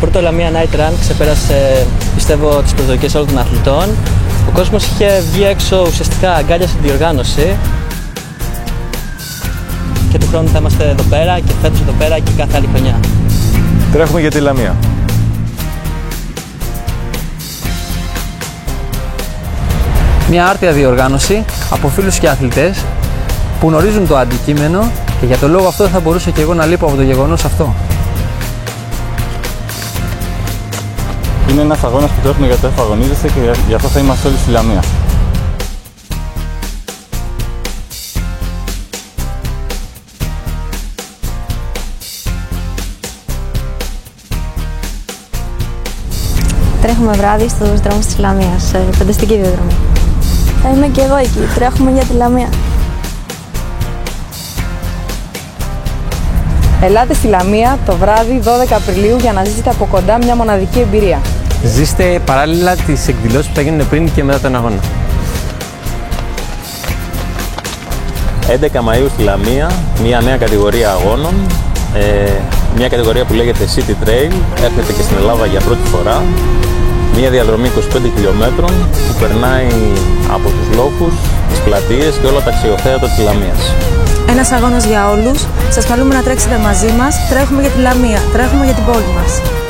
πρώτο Λαμία Night Run ξεπέρασε, πιστεύω, τις προσδοκίες όλων των αθλητών. Ο κόσμος είχε βγει έξω, ουσιαστικά αγκάλιασε την διοργάνωση. Και του χρόνου θα είμαστε εδώ πέρα και φέτος εδώ πέρα και κάθε άλλη χρονιά. Τρέχουμε για τη Λαμία. Μια άρτια διοργάνωση από φίλους και αθλητές που γνωρίζουν το αντικείμενο και για τον λόγο αυτό δεν θα μπορούσα και εγώ να λείπω από το γεγονός αυτό. Είναι ένας αγώνας που τρέχουμε για το εφαγωνίζεσαι και γι' αυτό θα είμαστε όλοι στη Λαμία. Τρέχουμε βράδυ στους δρόμους της Λαμίας, φανταστική διαδρομή. Θα είμαι και εγώ εκεί, τρέχουμε για τη Λαμία. Ελάτε στη Λαμία το βράδυ 12 Απριλίου για να ζήσετε από κοντά μια μοναδική εμπειρία. Ζήστε παράλληλα τις εκδηλώσεις που θα γίνουν πριν και μετά τον αγώνα. 11 Μαΐου στη Λαμία, μια νέα κατηγορία αγώνων, μια κατηγορία που λέγεται City Trail, έρχεται και στην Ελλάδα για πρώτη φορά. Μια διαδρομή 25 χιλιόμετρων που περνάει από τους λόφους, τις πλατείες και όλα τα αξιοθέατα της Λαμίας. Ένας αγώνας για όλους. Σας καλούμε να τρέξετε μαζί μας. Τρέχουμε για τη Λαμία. Τρέχουμε για την πόλη μας.